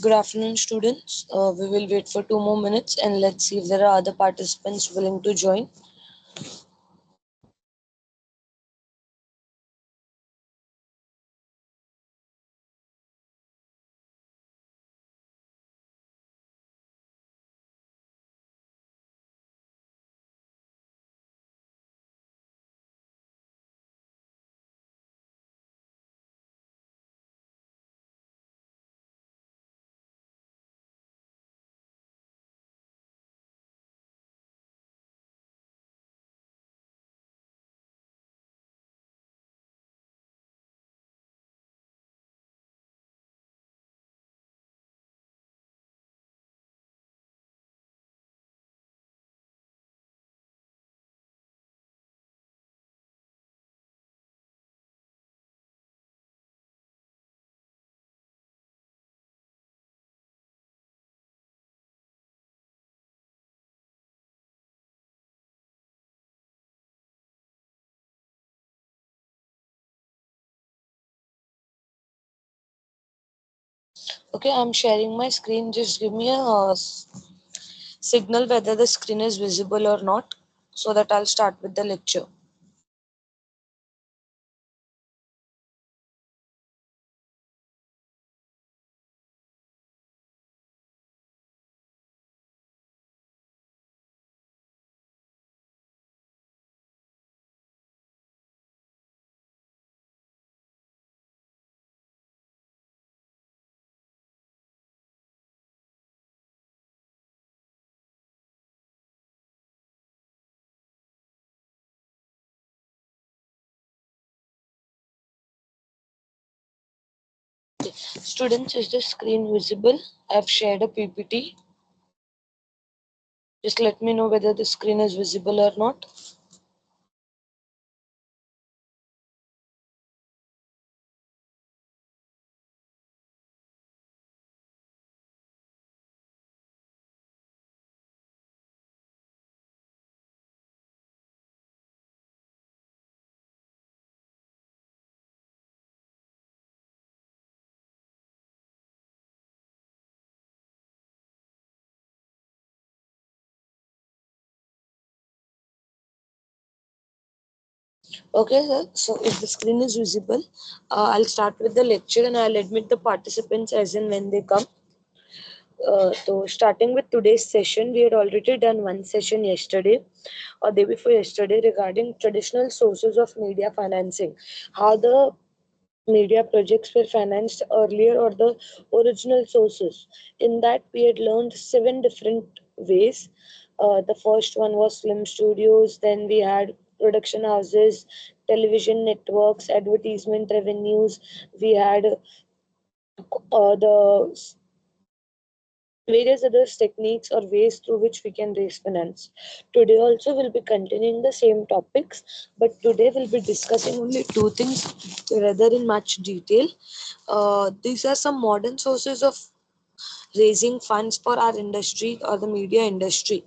Good afternoon, students. We will wait for 2 more minutes and let's see if there are other participants willing to join. Okay, I'm sharing my screen. Just give me a signal whether the screen is visible or not so that I'll start with the lecture. Students, is the screen visible? I've shared a PPT. Just let me know whether the screen is visible or not. Okay, sir. So if the screen is visible, I'll start with the lecture and I'll admit the participants as in when they come. So starting with today's session, we had already done one session yesterday or day before yesterday regarding traditional sources of media financing, how the media projects were financed earlier or the original sources. In that, we had learned seven different ways. The first one was film studios, then we had production houses, television networks, advertisement revenues, we had the various other techniques or ways through which we can raise finance. Today also we'll be continuing the same topics, but today we'll be discussing only two things rather in much detail. These are some modern sources of raising funds for our industry or the media industry.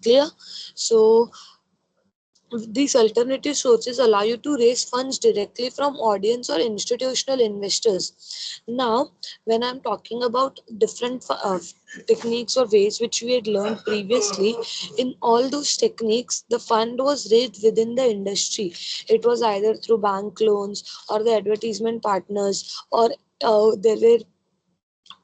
Clear? So these alternative sources allow you to raise funds directly from audience or institutional investors. Now, when I'm talking about different techniques or ways which we had learned previously, in all those techniques, the fund was raised within the industry. It was either through bank loans or the advertisement partners, or there were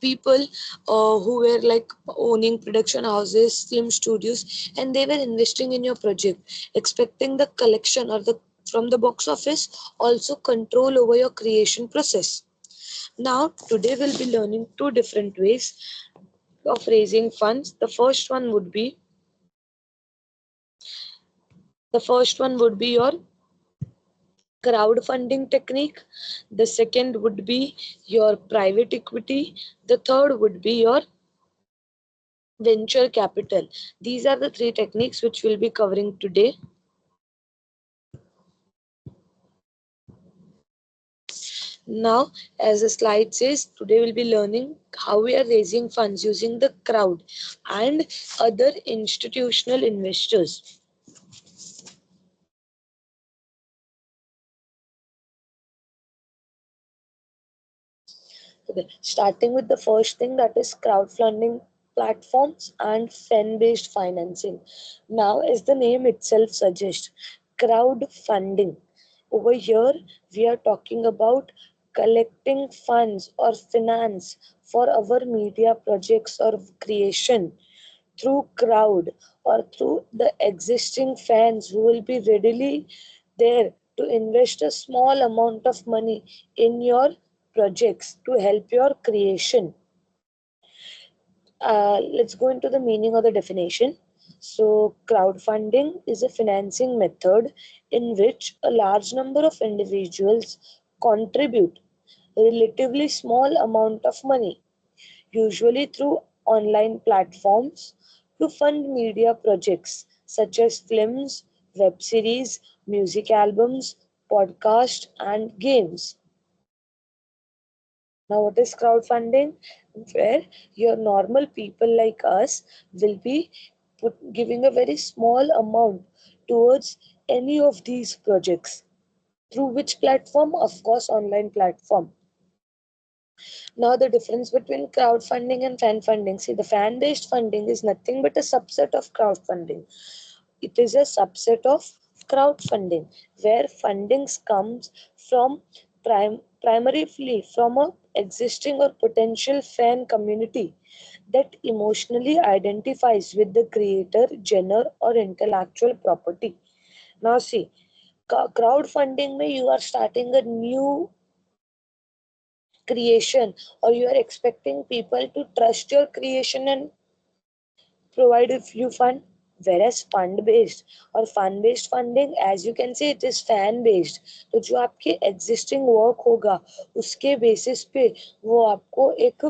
people who were like owning production houses, film studios, and they were investing in your project, expecting the collection or the from the box office, also control over your creation process. Now, today we'll be learning two different ways of raising funds. The first one would be your crowdfunding technique. The second would be your private equity. The third would be your venture capital. These are the three techniques which we'll be covering today. Now, as the slide says, today we'll be learning how we are raising funds using the crowd and other institutional investors. Okay, starting with the first thing, that is crowdfunding platforms and fan-based financing. Now, as the name itself suggests, crowdfunding. Over here, we are talking about collecting funds or finance for our media projects or creation through crowd or through the existing fans who will be readily there to invest a small amount of money in your projects to help your creation. Let's go into the meaning of the definition. So, crowdfunding is a financing method in which a large number of individuals contribute a relatively small amount of money, usually through online platforms, to fund media projects such as films, web series, music albums, podcasts, and games. Now, what is crowdfunding? Where your normal people like us will be giving a very small amount towards any of these projects. Through which platform? Of course, online platform. Now, the difference between crowdfunding and fan funding. See, the fan based funding is nothing but a subset of crowdfunding. It is a subset of crowdfunding where fundings comes from primarily from a existing or potential fan community that emotionally identifies with the creator, genre, or intellectual property. Now, see, crowdfunding में you are starting a new creation or you are expecting people to trust your creation and provide you fund, whereas fund based or fund based funding, as you can say, it is fan based. तो जो आपके existing work होगा उसके basis पे वो आपको एक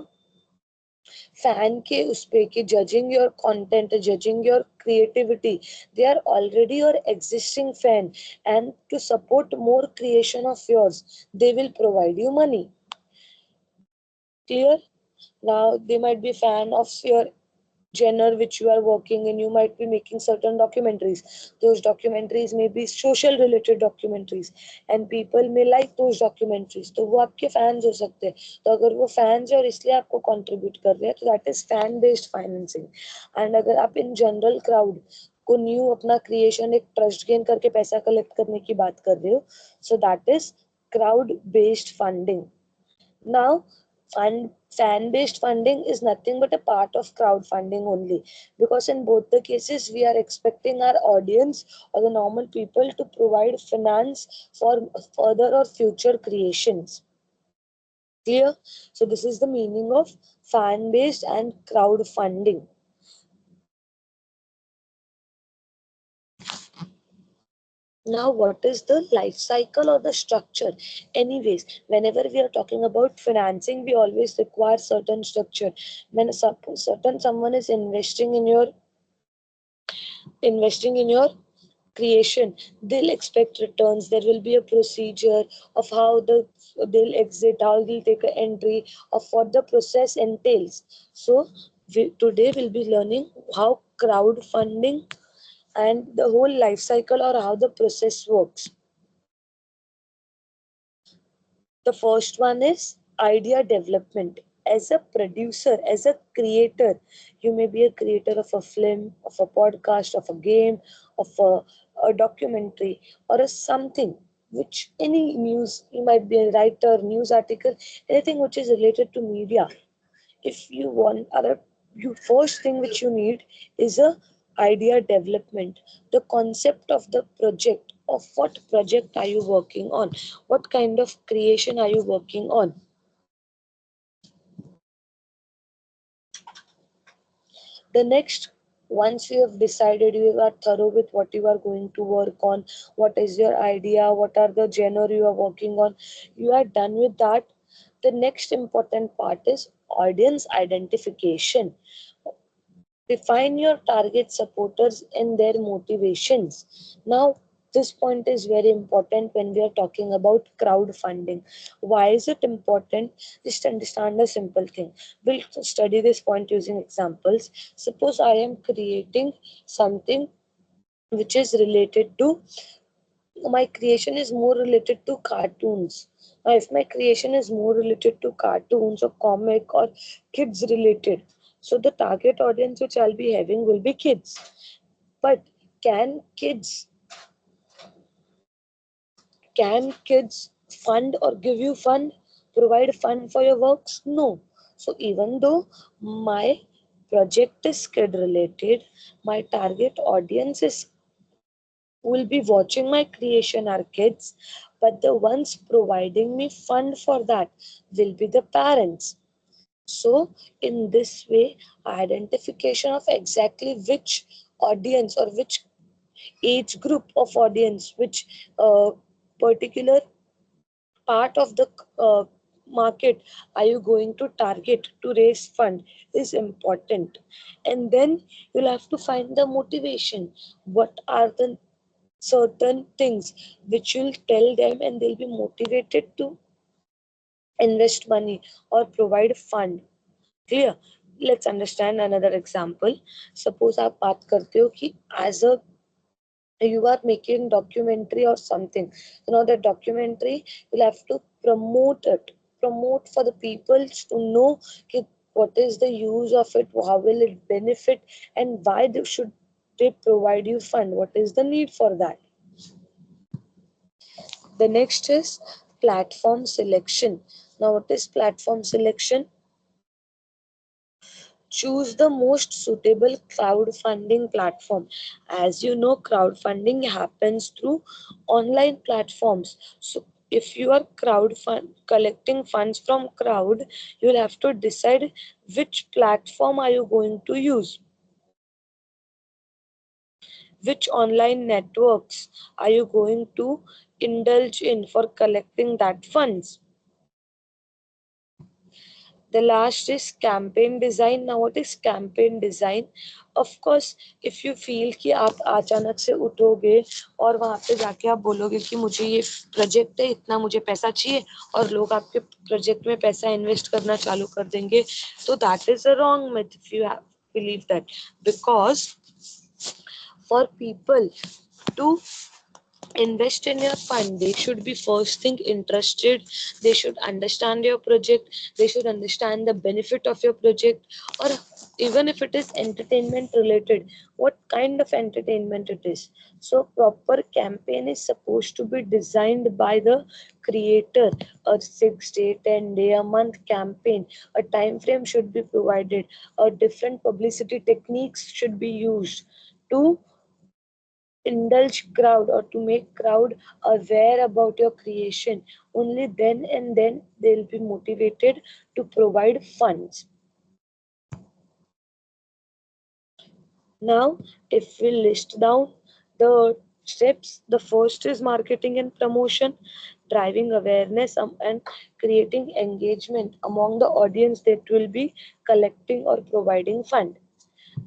fan के उस पे कि judging your content, judging your creativity, they are already your existing fan, and to support more creation of yours they will provide you money. Clear? Now they might be fan of your genre which you are working in. You might be making certain documentaries. Those documentaries may be social related documentaries and people may like those documentaries, तो वो आपके fans हो सकते हैं. तो अगर वो fans है और इसलिए आपको contribute कर रहे हैं तो that is fan based financing. And अगर आप in general crowd को न्यू अपना क्रिएशन एक ट्रस्ट गेन करके पैसा कलेक्ट करने की बात कर रहे हो, so that is crowd based funding. Now, fan-based funding is nothing but a part of crowdfunding only, because in both the cases we are expecting our audience or the normal people to provide finance for further or future creations. Clear? So this is the meaning of fan-based and crowdfunding. Now, what is the life cycle or the structure? Anyways, whenever we are talking about financing, we always require certain structure. When certain someone is investing in your creation, they'll expect returns. There will be a procedure of how they'll exit, how they'll take an entry, of what the process entails. So today we'll be learning how crowdfunding and the whole life cycle or how the process works. The first one is idea development. As a producer, as a creator, you may be a creator of a film, of a podcast, of a game, of a documentary, or a something which any news, you might be a writer, news article, anything which is related to media. If you want other, you first thing which you need is a idea development, the concept of the project, of what project are you working on, what kind of creation are you working on. The next, once you have decided, you are thorough with what you are going to work on, what is your idea, what are the genre you are working on, you are done with that. The next important part is audience identification. Define your target supporters and their motivations. Now, this point is very important when we are talking about crowdfunding. Why is it important? Just understand a simple thing. We'll study this point using examples. Suppose I am creating something which is related to my creation is more related to cartoons. Now, if my creation is more related to cartoons or comic or kids related, so the target audience which I'll be having will be kids. But can kids can kids fund or give you fund, provide fund for your works? No. So even though my project is kid related, my target audience is will be watching my creation are kids, but the ones providing me fund for that will be the parents. So, in this way, identification of exactly which audience or which age group of audience, which particular part of the market are you going to target to raise fund is important. And then you'll have to find the motivation. What are the certain things which you'll tell them and they'll be motivated to invest money or provide fund. Clear? Let's understand another example. Suppose आप बात करते हो कि as a you are making documentary or something. So now that documentary you'll have to promote it, promote for the people to know कि what is the use of it, how will it benefit, and why should they provide you fund, what is the need for that. The next is platform selection. Now, what is platform selection? Choose the most suitable crowdfunding platform. As you know, crowdfunding happens through online platforms. So, if you are collecting funds from crowd, you'll have to decide which platform are you going to use, which online networks are you going to indulge in for collecting that funds. The last is campaign design. Now, what is campaign design? Of course, if you feel कि आप अचानक से उठोगे और वहां पे जाके आप बोलोगे कि मुझे ये प्रोजेक्ट है, इतना मुझे पैसा चाहिए, और लोग आपके प्रोजेक्ट में पैसा इन्वेस्ट करना चालू कर देंगे, तो that is a wrong myth if you have believe that. Because for people to invest in your fund, they should be first thing interested, they should understand your project, they should understand the benefit of your project, or even if it is entertainment related, what kind of entertainment it is. So proper campaign is supposed to be designed by the creator. A 6 day, 10 day, a month campaign, a time frame should be provided, a different publicity techniques should be used to indulge crowd or to make crowd aware about your creation. Only then and then they'll be motivated to provide funds. Now, if we list down the steps, the first is marketing and promotion, driving awareness and creating engagement among the audience that will be collecting or providing fund.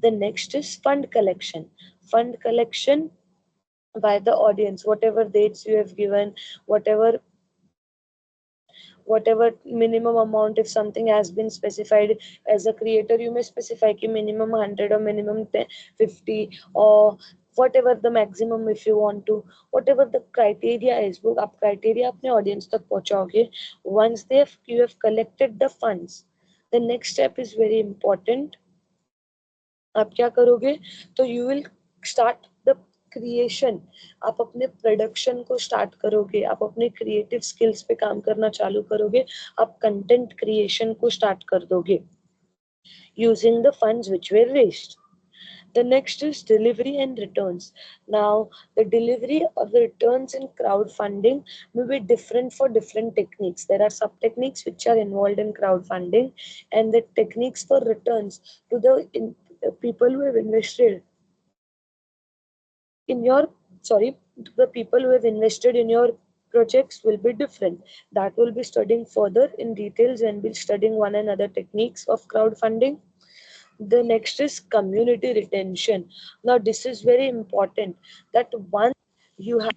The next is fund collection. Fund collection by the audience, whatever dates you have given, whatever whatever minimum amount, if something has been specified as a creator, you may specify ki minimum 100 or minimum 10, 50, or whatever the maximum if you want to, whatever the criteria is, वो आप criteria अपने audience तक पहुंचाओगे. Once you have collected the funds, the next step is very important. आप क्या करोगे? तो you will start the creation. आप अपने प्रोडक्शन को स्टार्ट करोगे, आप अपने क्रिएटिव स्किल्स पे काम करना चालू करोगे, आप कंटेंट क्रिएशन को स्टार्ट कर दोगे using the funds which were raised. The next is delivery and returns. Now, the delivery or the returns in crowdfunding may be different for different techniques. There are sub techniques which are involved in crowdfunding, and the techniques for returns to the people who have invested in your sorry the people who have invested in your projects will be different. That will be studying further in details and we'll studying one another techniques of crowdfunding. The next is community retention. Now this is very important, that once you have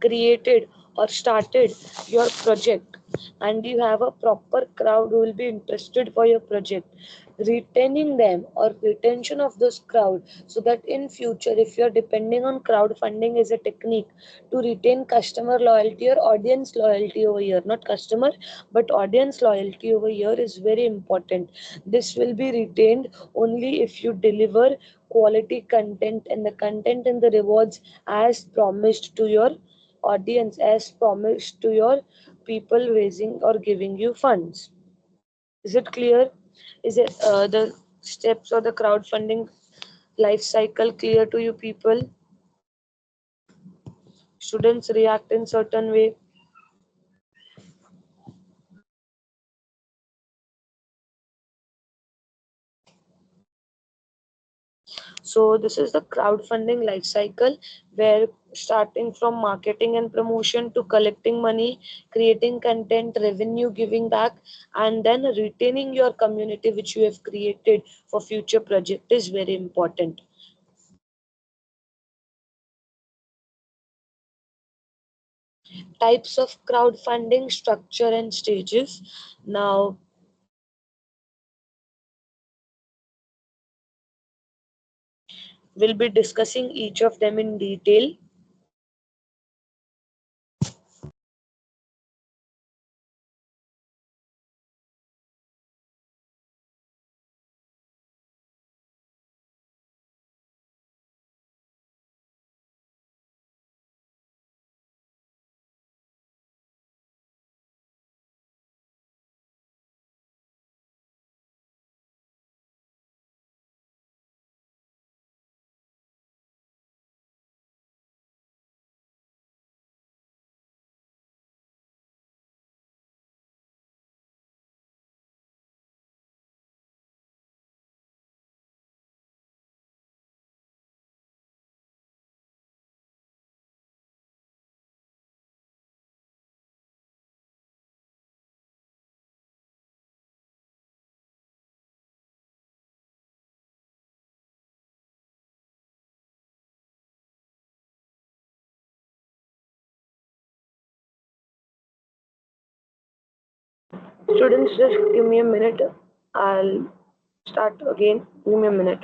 created or started your project and you have a proper crowd who will be interested for your project, retaining them or retention of this crowd, so that in future if you're depending on crowdfunding as a technique to retain customer loyalty or audience loyalty over here, not customer but audience loyalty over here is very important. This will be retained only if you deliver quality content, and the content and the rewards as promised to your audience, as promised to your people raising or giving you funds. Is it clear? Is it the steps or the crowdfunding life cycle clear to you people? Students react in certain way. So this is the crowdfunding life cycle, where starting from marketing and promotion to collecting money, creating content, revenue giving back, and then retaining your community which you have created for future project is very important. Types of crowdfunding structure and stages. Now we'll be discussing each of them in detail. Students, just give me a minute. I'll start again. Give me a minute.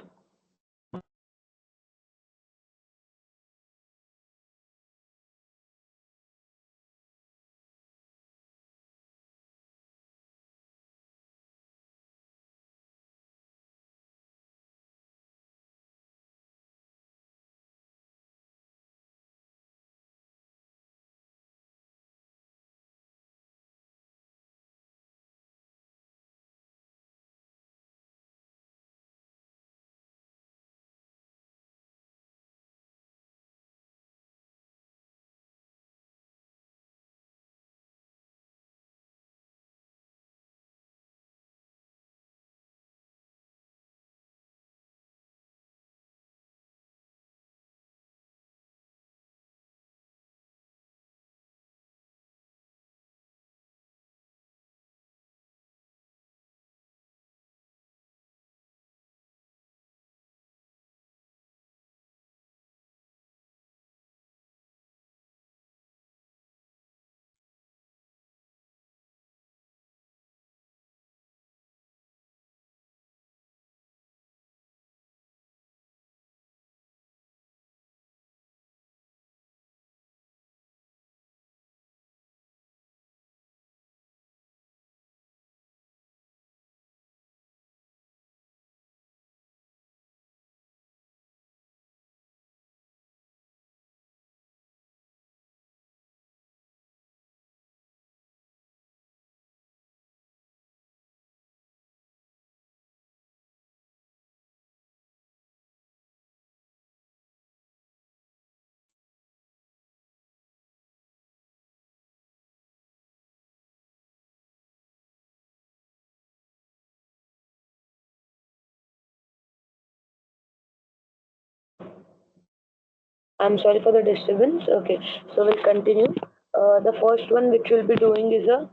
I'm sorry for the disturbance. Okay, so we'll continue. The first one which we'll be doing is a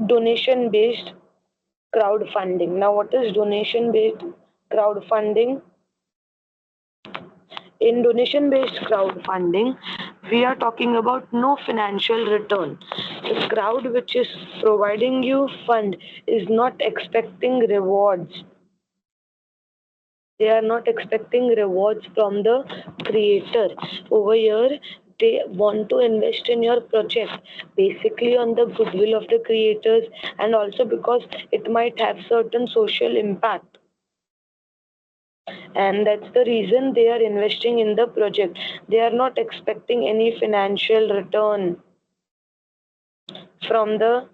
donation based crowdfunding. Now, what is donation based crowdfunding? In donation based crowdfunding, we are talking about no financial return. The crowd which is providing you fund is not expecting rewards. They are not expecting rewards from the creator. Over here, they want to invest in your project basically on the goodwill of the creators, and also because it might have certain social impact, and that's the reason they are investing in the project. They are not expecting any financial return from the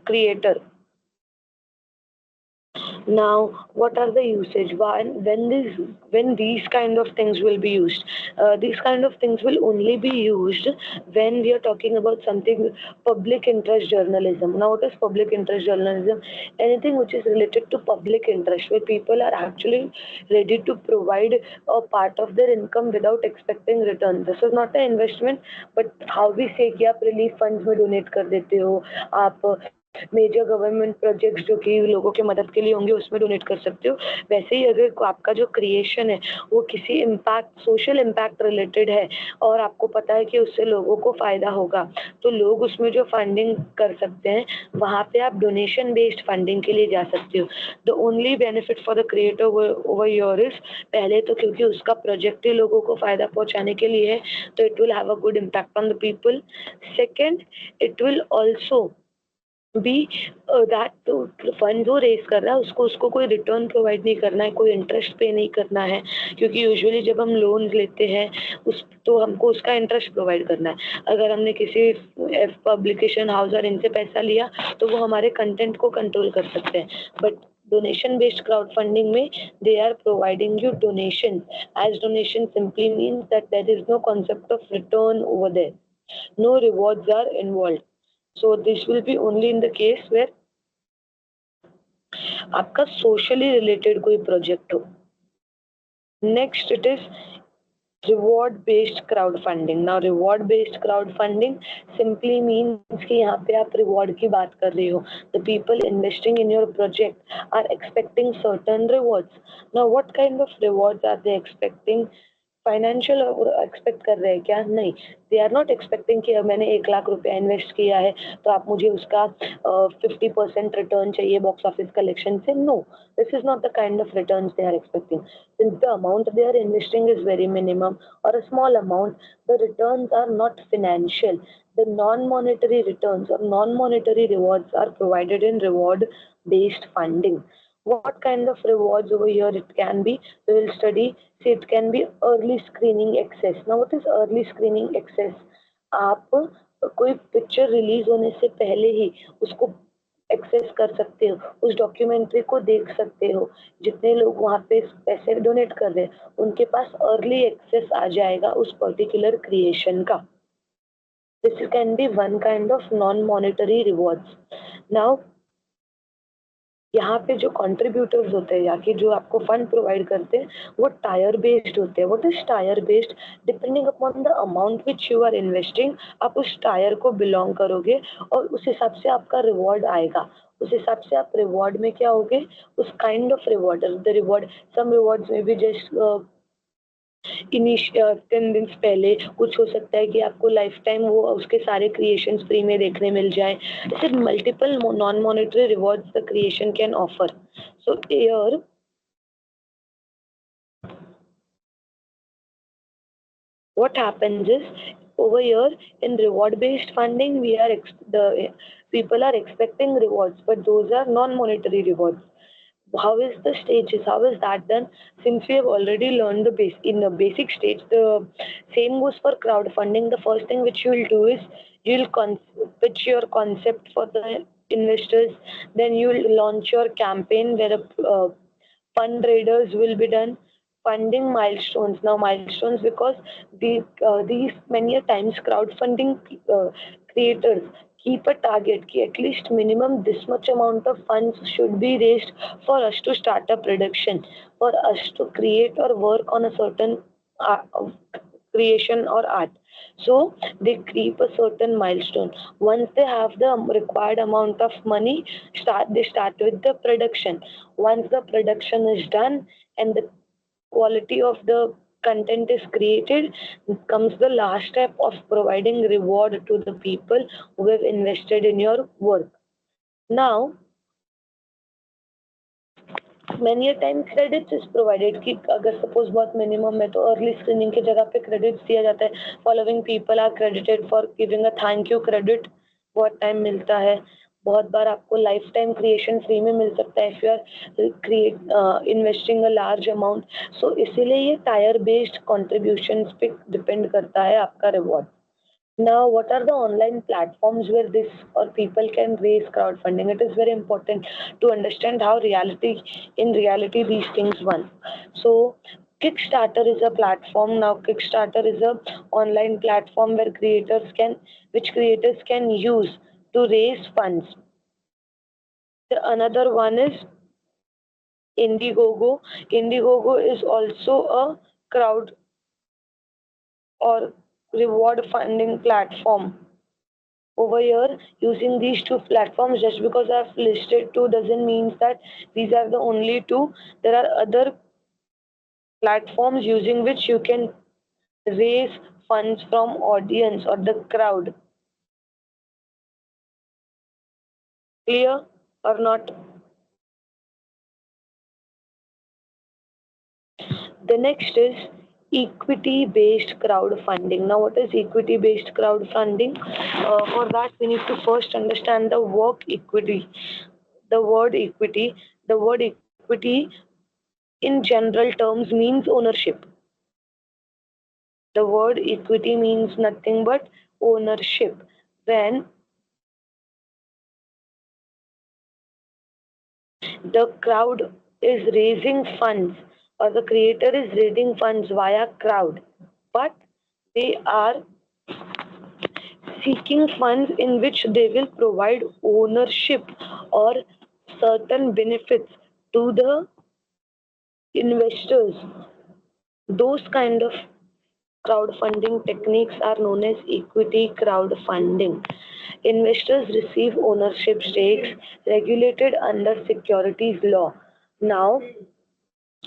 creator. Now, what are the usage? When these kind of things will be used? These kind of things will only be used when we are talking about something public interest journalism. Now, what is public interest journalism? Anything which is related to public interest, where people are actually ready to provide a part of their income without expecting return. This is not an investment, but how we say कि आप relief funds में donate कर देते हो, आप major government projects जो कि लोगों के मदद के लिए होंगे उसमें डोनेट कर सकते हो। वैसे ही अगर आपका जो क्रिएशन है वो किसी इम्पैक्ट सोशल इम्पैक्ट रिलेटेड है और आपको पता है कि उससे लोगों को फायदा होगा, तो लोग उसमें जो फंडिंग कर सकते हैं वहां पे आप डोनेशन बेस्ड फंडिंग के लिए जा सकते हो। The only benefit for the creator over your is, पहले तो क्योंकि उसका प्रोजेक्ट ही लोगों को फायदा पहुंचाने के लिए है, तो it will have a good impact on the people. Second, it will also be that fund जो रेज कर रहा है उसको कोई रिटर्न प्रोवाइड नहीं करना है, कोई इंटरेस्ट पे नहीं करना है, क्योंकि यूजुअली जब हम लोन लेते हैं उस तो हमको उसका इंटरेस्ट प्रोवाइड करना है। अगर हमने किसी पब्लिकेशन हाउस और इनसे पैसा लिया तो वो हमारे कंटेंट को कंट्रोल कर सकते हैं, बट donation based crowdfunding में they are providing you donation, as donation simply means that there is no concept of return over there, no rewards are involved. So this will be only in the case where आपका socially related कोई project हो. Next it is reward based crowdfunding. Now reward based crowdfunding simply means कि यहाँ पे आप reward की बात कर रहे हो. The people investing in your project are expecting certain rewards. Now what kind of rewards are they expecting? Financial expect कर रहे हैं क्या? नहीं, दे आर नॉट एक्सपेक्टिंग कि अब मैंने 1 लाख रुपया इन्वेस्ट किया है तो आप मुझे उसका 50% रिटर्न चाहिए बॉक्स ऑफिस कलेक्शन से. No, this is not the kind of return they are expecting. Since the amount they are investing is very minimum और a small amount, the returns are not financial. The non-monetary returns or non-monetary rewards are provided in reward based funding. What kind of rewards over here it can be? We will study. See, it can be early screening access. Now what is early screening access? आप कोई picture release होने से पहले ही उसको access कर सकते हो, उस डॉक्यूमेंट्री को देख सकते हो. जितने लोग वहाँ पे पैसे डोनेट कर रहे हैं उनके पास अर्ली एक्सेस आ जाएगा उस पर्टिकुलर क्रिएशन का. This can be one kind of non monetary rewards. Now यहाँ पे जो कंट्रीब्यूटर्स होते हैं या कि जो आपको फंड प्रोवाइड करते हैं वो टायर बेस्ड होते हैं. What is tier based? Depending upon the amount which you are investing, आप उस टायर को बिलोंग करोगे और उस हिसाब से आपका रिवॉर्ड आएगा. उस हिसाब से आप रिवॉर्ड में क्या होगे, उस kind of reward. The reward, some rewards में भी जस्ट 10 दिन पहले कुछ हो सकता है कि आपको लाइफ टाइम वो उसके सारे क्रिएशंस फ्री में देखने मिल जाए. ऐसे multiple non monetary rewards the creation can offer. So here what happens is, over here in reward based funding the people are expecting rewards, but those are non monetary rewards. How is the stages, how is that done? Since we have already learned the base in the basic stage, the same goes for crowdfunding. The first thing which you will do is you'll pitch your concept for the investors, then you will launch your campaign where fundraisers will be done. Funding milestones. Now milestones, because these many a times crowdfunding creators keep a target ki at least minimum this much amount of funds should be raised for us to start a production, for us to create or work on a certain uh, creation or art. So they keep a certain milestone. Once they have the required amount of money, they start with the production. Once the production is done and the quality of the content is created, comes the last step of providing reward to the people who have invested in your work. Now, many a time credits is provided कि अगर suppose बहुत minimum है तो early screening की जगह पे credits दिया जाता है. Following people are credited for giving a thank you credit. बहुत टाइम मिलता है. बहुत बार आपको लाइफ टाइम क्रिएशन फ्री में मिल सकता है if you are create investing a large amount. So इसीलिए ये टायर बेस्ड कॉन्ट्रीब्यूशन पे डिपेंड करता है आपका reward. Now, what are the online platforms where this or people can raise crowdfunding? It is very important to understand how in reality, these things run. So, Kickstarter is a platform. Now, Kickstarter is a online platform where which creators can use to raise funds. Another one is Indiegogo. Indiegogo is also a crowd or reward funding platform. Over here, using these two platforms, just because I've listed two doesn't mean that these are the only two. There are other platforms using which you can raise funds from audience or the crowd. Clear or not? The next is equity based crowdfunding. Now, what is equity based crowdfunding? For that, we need to first understand the word equity. The word equity, the word equity in general terms means ownership. The word equity means nothing but ownership. When the crowd is raising funds or the creator is raising funds via crowd, but they are seeking funds in which they will provide ownership or certain benefits to the investors. Those kind of crowdfunding techniques are known as equity crowdfunding. Investors receive ownership stakes regulated under securities law. Now,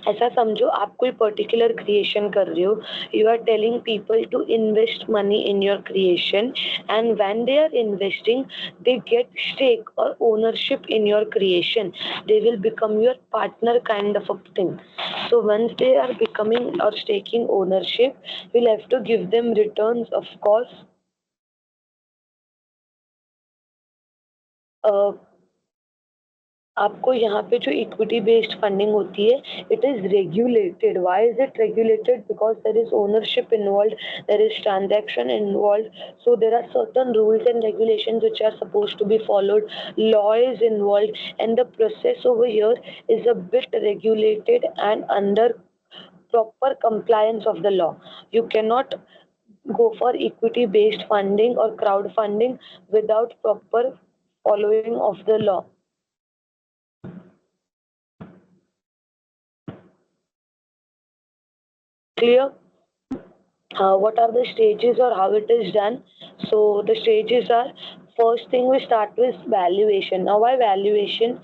ऐसा समझो आप कोई particular creation कर रहे हो. You are telling people to invest money in your creation and when they are investing they get stake और ownership in your creation. They will become your partner kind of a thing. So once they are becoming or staking ownership, we'll have to give them returns, of course. आपको यहाँ पे जो equity based funding होती है it is regulated. Why is it regulated? Because there is ownership involved, there is transaction involved, so there are certain rules and regulations which are supposed to be followed. Law is involved and the process over here is a bit regulated and under proper compliance of the law. You cannot go for equity based funding or crowdfunding without proper following of the law. Clear? What are the stages or how it is done? So the stages are, first thing we start with valuation. Now why valuation?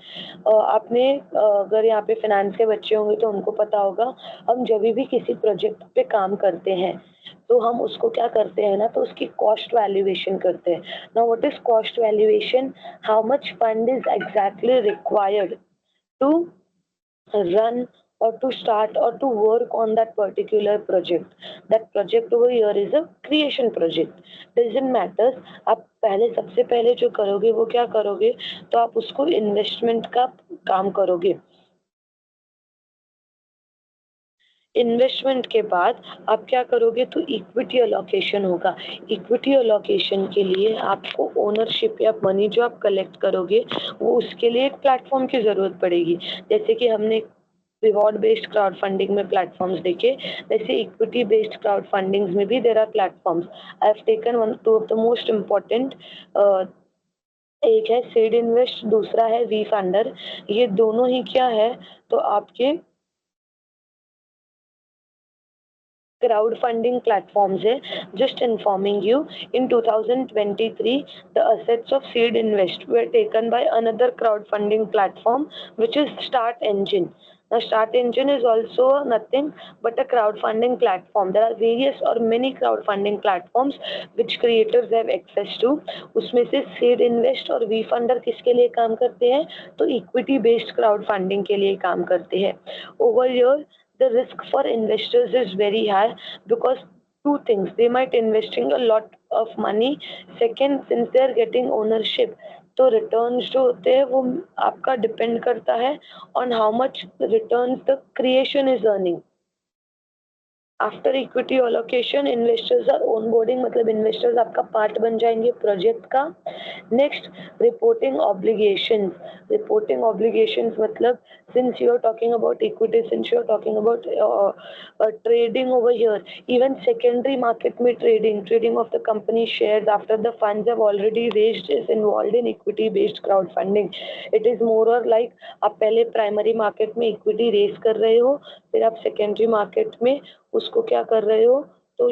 आपने अगर यहाँ पे finance के बच्चे होंगे तो उनको पता होगा, हम जब भी किसी प्रोजेक्ट पे काम करते हैं तो हम उसको क्या करते हैं ना, तो उसकी कॉस्ट वैल्यूएशन करते हैं. Now what is cost valuation? How much fund is exactly required to run or to start or to work on that particular project. That project over here is a creation project. Doesn't matter. आप पहले सबसे पहले जो करोगे वो क्या करोगे, तो आप उसको इन्वेस्टमेंट का काम करोगे. इन्वेस्टमेंट के बाद आप क्या करोगे, तो इक्विटी अलोकेशन होगा. इक्विटी अलोकेशन के लिए आपको ओनरशिप या मनी जो आप कलेक्ट करोगे वो उसके लिए एक प्लेटफॉर्म की ज़रूरत पड़ेगी. जैसे कि हमने रिवॉर्ड बेस्ड क्राउड फंडिंग में प्लेटफॉर्म्स देखे, वैसे इक्विटी बेस्ड क्राउड फंडिंग में भी there are platforms. I have taken two of the most important. एक है सीड इन्वेस्ट, दूसरा है वी फंडर. ये दोनों ही क्या है, तो आपके crowdfunding platforms है. Just informing you, in 2023 the assets of Seed Invest were taken by another crowdfunding platform which is Start Engine. Now, Start Engine is also nothing but a crowdfunding platform. There are various or many crowdfunding platforms which creators have access to. उसमें से Seed Invest और WeFunder किसके लिए काम करते हैं? तो equity based crowdfunding के लिए काम करते हैं. Over here, the risk for investors is very high because two things: they might investing a lot of money. Second, since they are getting ownership, तो रिटर्न्स जो होते हैं वो आपका डिपेंड करता है on how much returns the creation is earning. After equity allocation investors are onboarding, मतलब investors आपका पार्ट बन जाएंगे प्रोजेक्ट का. Next, reporting obligations. Reporting obligations मतलब since you are talking about equity, since you are talking about trading over here, even secondary market में trading of the company shares after the funds have already raised is involved in equity based crowdfunding. It is more or like आप पहले primary market में equity raise कर रहे हो, फिर आप secondary market में उसको क्या कर रहे हो, तो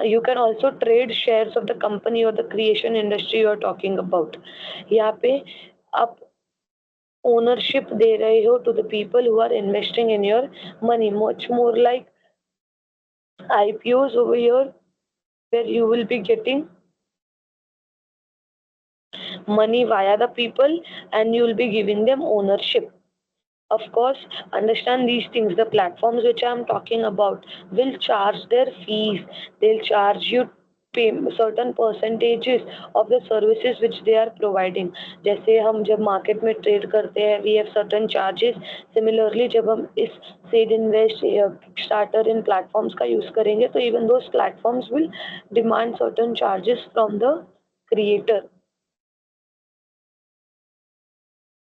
you can also trade shares of the company or the creation industry you are talking about. यहाँ पे आप ownership दे रहे हो to the people who are investing in your money, much more like IPOs over here where you will be getting money via the people and you will be giving them ownership. Of course, understand these things. The platforms which I'm talking about will charge their fees. They'll charge you pay certain percentages of the services which they are providing. जैसे हम जब market में trade करते हैं, we have certain charges. Similarly, जब हम इस Seed Invest या Starter इन platforms का use करेंगे, तो even those platforms will demand certain charges from the creator.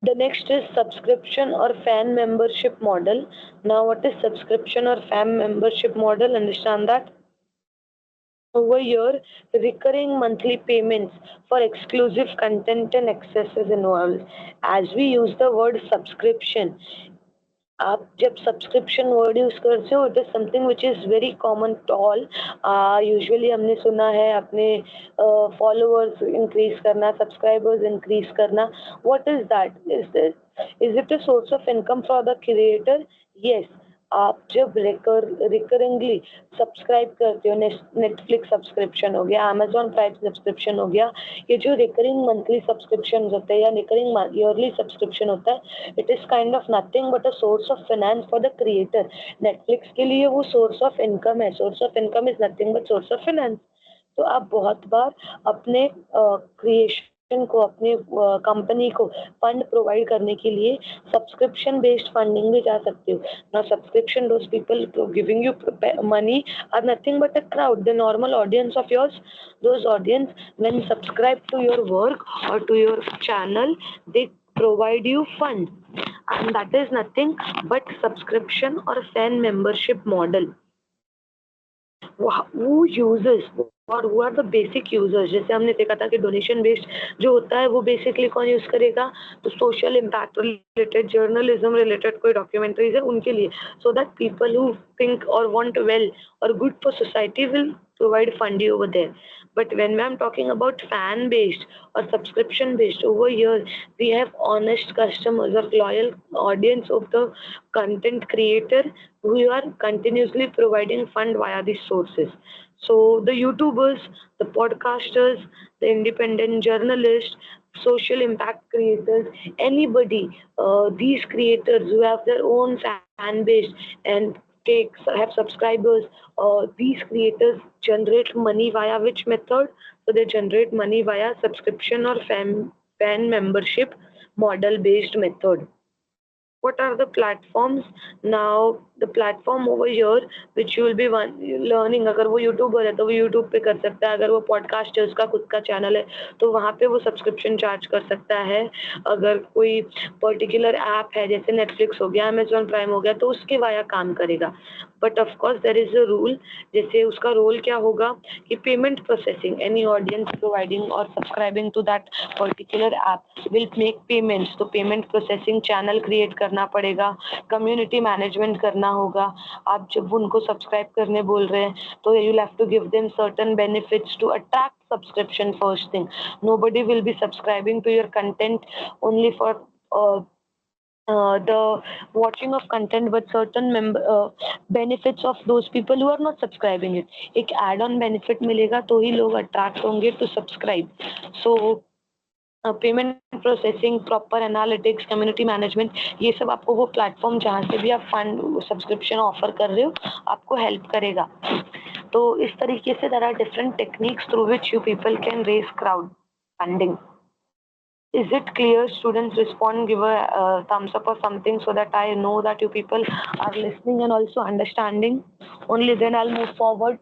The next is subscription or fan membership model. Now, what is subscription or fan membership model? Understand that. Over here, recurring monthly payments for exclusive content and access is involved. As we use the word subscription, आप जब subscription word use करते हो, it is something which is very common to all. Usually हमने सुना है अपने followers increase करना, subscribers increase करना. What is that? Is it a source of income for the creator? Yes. आप जब रिकरिंगली सब्सक्राइब करते हो, नेटफ्लिक्स सब्सक्रिप्शन हो गया, अमेजॉन प्राइम सब्सक्रिप्शन हो गया, ये जो रिकरिंग मंथली सब्सक्रिप्शन होते हैं या रिकरिंग ईयरली सब्सक्रिप्शन होता है, it is kind of nothing but a source of finance for the creator. Netflix के लिए वो सोर्स ऑफ इनकम है. Source of income is nothing but source of finance. तो आप बहुत बार अपने क्रिएशन को, अपने कंपनी को फंड प्रोवाइड करने के लिए सब्सक्रिप्शन बेस्ड फंडिंग में जा सकते हो. Now subscription, those people giving you money are nothing but a crowd, the normal audience of yours. Those audience when subscribe to your work or to your channel, they provide you fund, and that is nothing but subscription or fan membership model. who uses और who are the basic users. जैसे हमने देखा था कि donation based जो होता है वो बेसिकली कौन यूज करेगा, तो social impact related, journalism related कोई डॉक्यूमेंट्रीज है उनके लिए, so that people who think or want well or good for society will provide fund over there. But when I'm talking about fan based or subscription based, over here we have honest customers or loyal audience of the content creator who are continuously providing fund via these sources. So the YouTubers, the podcasters, the independent journalists, social impact creators, anybody, these creators who have their own fan base and have subscribers, these creators generate money via which method? So they generate money via subscription or fan membership model based method. What are the platforms? Now the platform over here which you will be learning, अगर वो YouTuber है तो वो YouTube पे कर सकता है, अगर वो पॉडकास्ट है उसका खुद का चैनल है तो वहाँ पे वो सब्सक्रिप्शन चार्ज कर सकता है. अगर कोई पर्टिकुलर ऐप है जैसे नेटफ्लिक्स हो गया, अमेजॉन प्राइम हो गया, तो उसके वाया काम करेगा. But of course there is a rule. जैसे उसका रोल क्या होगा कि payment processing, any audience providing और subscribing to that particular app will make payments. तो पेमेंट प्रोसेसिंग चैनल क्रिएट करना पड़ेगा, कम्युनिटी मैनेजमेंट करना होगा. आप जब उनको सब्सक्राइब करने बोल रहे हैं तो you have to give them certain benefits to attract subscription. First thing, nobody will be subscribing to your content only for the watching of content with certain benefits of those people who are not subscribing it. एक add on benefit मिलेगा तो ही लोग attract होंगे to subscribe. So payment processing, proper analytics, community management, ये सब आपको वो platform जहाँ से भी आप फंड सब्सक्रिप्शन ऑफर कर रहे हो आपको हेल्प करेगा. तो इस तरीके से there are different techniques through which you people can raise crowd funding. Is it clear? Students respond, give a thumbs up or something so that I know that you people are listening and also understanding. Only then I'll move forward.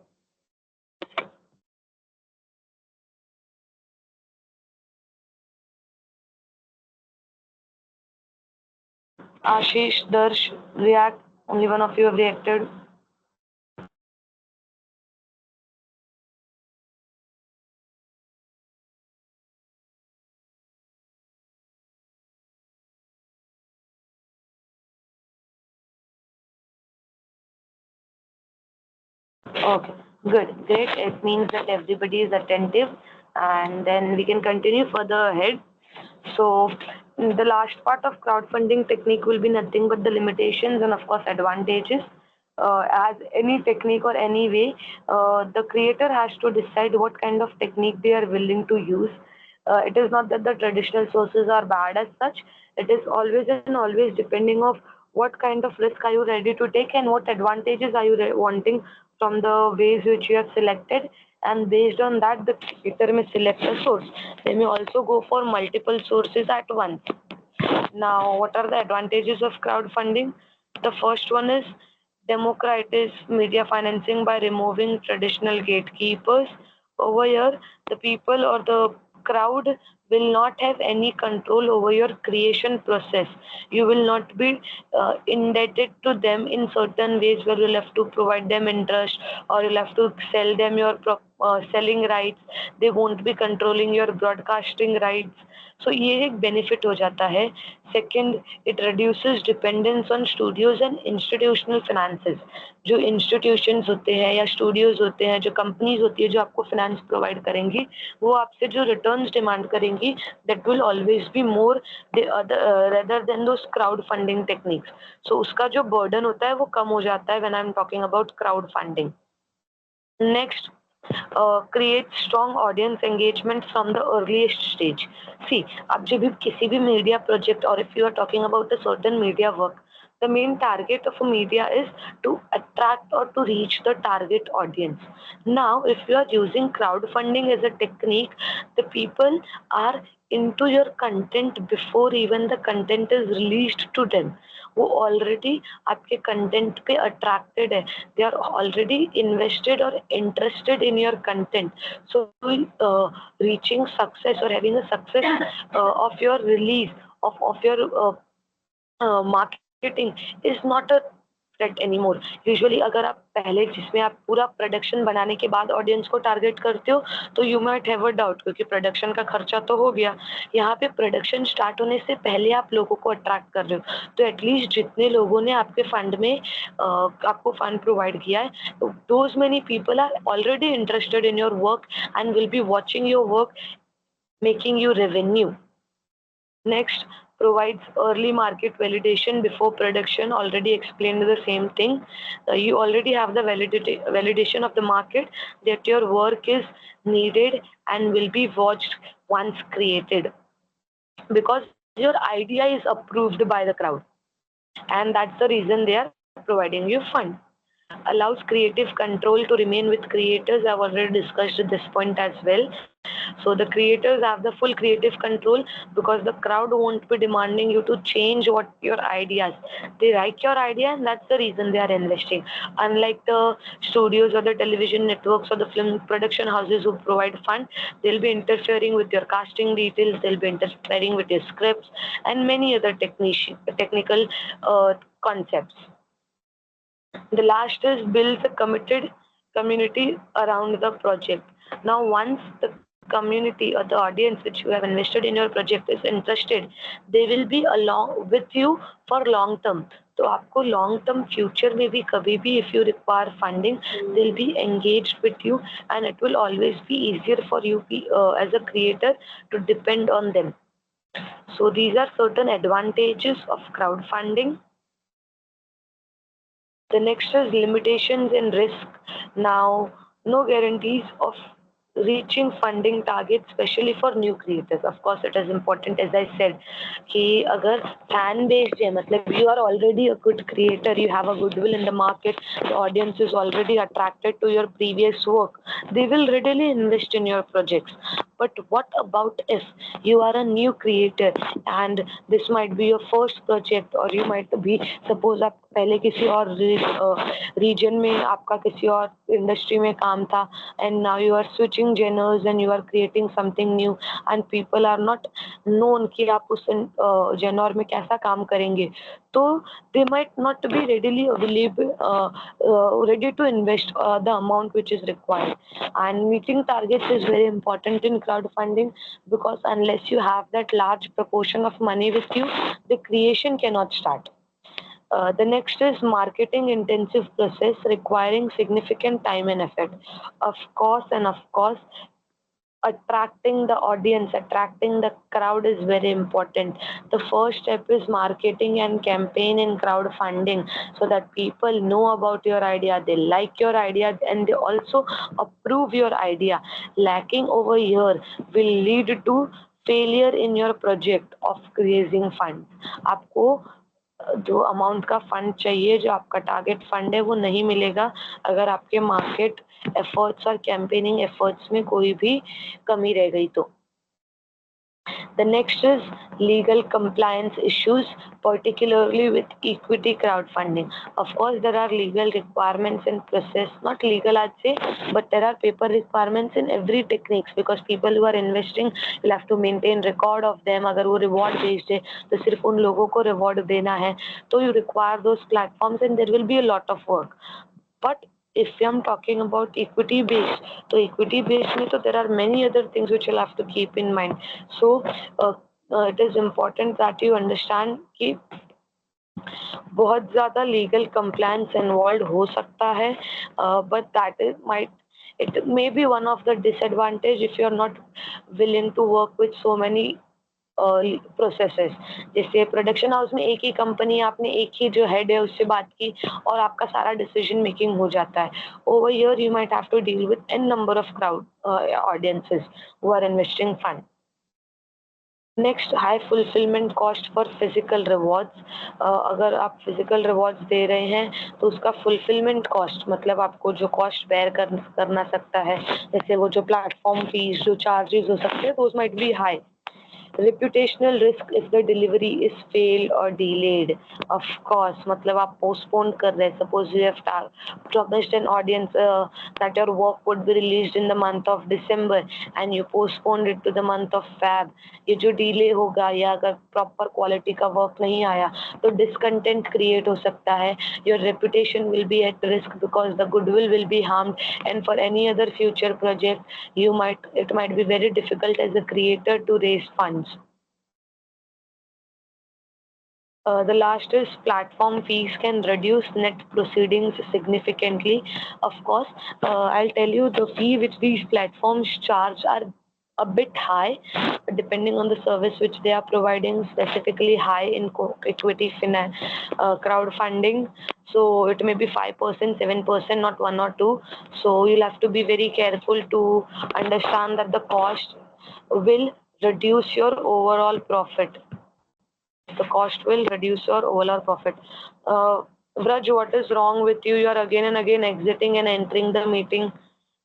Ashish, Darsh, react. Only one of you have reacted. Okay, good, great. It means that everybody is attentive, and then we can continue further ahead. So, the last part of crowdfunding technique will be nothing but the limitations and, of course, advantages. As any technique or any way, the creator has to decide what kind of technique they are willing to use. It is not that the traditional sources are bad as such. It is always and always depending of what kind of risk are you ready to take and what advantages are you wanting from the ways which you have selected, and based on that the creator may select a source. They may also go for multiple sources at once. Now, what are the advantages of crowdfunding? The first one is democratize media financing by removing traditional gatekeepers. Over here, the people or the crowd will not have any control over your creation process. You will not be indebted to them in certain ways where you'll have to provide them interest or you'll have to sell them your selling rights. They won't be controlling your broadcasting rights. So ये एक benefit हो जाता है. Second, it reduces dependence on studios and institutional finances. जो institutions होते हैं या studios होते हैं, जो कंपनीज होती है जो आपको फाइनेंस प्रोवाइड करेंगी, वो आपसे जो रिटर्न्स डिमांड करेंगी that will always be more rather than those crowd funding techniques. So उसका जो बर्डन होता है वो कम हो जाता है when I am talking about crowd funding. Next, create strong audience engagement from the earliest stage. See, आप जब भी किसी भी media project or if you are talking about a certain media work, the main target of a media is to attract or to reach the target audience. Now, if you are using crowdfunding as a technique, the people are into your content before even the content is released to them. वो already आपके content पे attracted है. They are already invested और interested in your content. So reaching success or having a success of your release of your marketing is not a threat anymore. Usually अगर आप पहले जिसमें आप पूरा प्रोडक्शन बनाने के बाद ऑडियंस को टारगेट करते हो तो you might have a doubt, क्योंकि प्रोडक्शन का खर्चा तो हो गया. यहाँ पे प्रोडक्शन स्टार्ट होने से पहले आप लोगों को अट्रैक्ट कर रहे हो, तो एटलीस्ट जितने लोगों ने आपके फंड में आपको फंड प्रोवाइड किया है, those many people are already interested in your work and will be watching your work, making you revenue. Next, provides early market validation before production. Already explained the same thing. You already have the validation of the market that your work is needed and will be watched once created, because your idea is approved by the crowd, and that's the reason they are providing you fund. Allows creative control to remain with creators. I've already discussed this point as well. So the creators have the full creative control because the crowd won't be demanding you to change what your ideas. They like your idea and that's the reason they are investing. Unlike the studios or the television networks or the film production houses who provide fund, they'll be interfering with your casting details, they'll be interfering with your scripts and many other technical concepts. The last is builds a committed community around the project. Now, once the community or the audience which you have invested in your project is interested, they will be along with you for long term. तो आपको long term future में भी कभी भी if you require funding they will be engaged with you and it will always B easier for you as a creator to depend on them. So these are certain advantages of crowdfunding. The next is limitations and risk. Now, no guarantees of reaching funding targets, especially for new creators. Of course, it is important, as I said, कि अगर fan based है, मतलब you are already a good creator, you have a goodwill in the market, the audience is already attracted to your previous work, they will readily invest in your projects. But what about if you are a new creator and this might be your first project, or you might be, suppose आप पहले किसी और reason में आपका किसी और industry में काम था, and now you are switching genres and you are creating something new and people are not known कि आप उस genre में कैसा काम करेंगे, तो they might not be readily available, ready to invest the amount which is required. And meeting targets is very important in crowdfunding, because unless you have that large proportion of money with you, the creation cannot start. The next is marketing intensive process requiring significant time and effort. Of course, attracting the audience, attracting the crowd is very important. The first step is marketing and campaign in crowdfunding, so that people know about your idea, they like your idea, and they also approve your idea. Lacking over here will lead to failure in your project of raising funds. आपको जो amount का fund चाहिए, जो आपका target fund है, वो नहीं मिलेगा अगर आपके मार्केट एफर्ट्स और कैंपेनिंग एफर्ट्स में कोई भी कमी रह गई तो. The next is legal compliance issues, particularly with equity crowdfunding. Of course, there are legal requirements in process, not legal I'd say, but there are paper requirements in every techniques, because people who are investing will have to maintain record of them. अगर वो reward based है तो सिर्फ उन लोगों को reward देना है, तो you require those platforms and there will be a lot of work. But if I'm talking about equity based, so equity based में तो there are many other things which you'll have to keep in mind. So it is important that you understand कि बहुत ज़्यादा legal compliance involve हो सकता है, but that is might, it may be one of the disadvantage if you're not willing to work with so many processes. जैसे production house में एक ही company, आपने एक ही जो हेड है उससे बात की और आपका सारा डिसीजन मेकिंग हो जाता है. Over here you might have to deal with an number of crowd audiences who are investing fund. Next, high fulfillment cost for physical rewards. अगर आप फिजिकल रिवॉर्ड्स दे रहे हैं तो उसका फुलफिलमेंट कॉस्ट, मतलब आपको जो कॉस्ट बेयर करना सकता है, जैसे वो जो प्लेटफॉर्म फीस, जो चार्जेस हो सकते हैं, those might be high. Reputational risk if the delivery is failed or delayed. Of course, मतलब आप postpone कर रहे हैं. Suppose you have promised an audience that your work would be released in the month of December and you postponed it to the month of Feb. ये जो delay होगा, या अगर proper quality का work नहीं आया तो discontent create हो सकता है. Your reputation will be at risk because the goodwill will be harmed, and for any other future project it might be very difficult as a creator to raise funds. The last is platform fees can reduce net proceedings significantly. Of course, I'll tell you the fee which these platforms charge are a bit high, depending on the service which they are providing, specifically high in equity finance, crowdfunding. So it may be 5%, 7%, not 1 or 2. So you'll have to be very careful to understand that the cost will reduce your overall profit. The cost will reduce your overall profit. Vraj, what is wrong with you? You are again and again exiting and entering the meeting.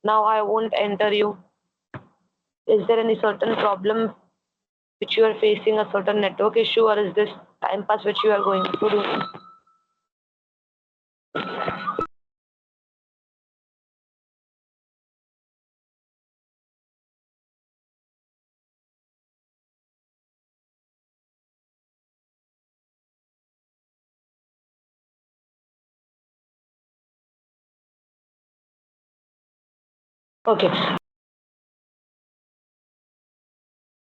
Now I won't enter you. Is there any certain problem which you are facing, a certain network issue, or is this time pass which you are going to do? Okay.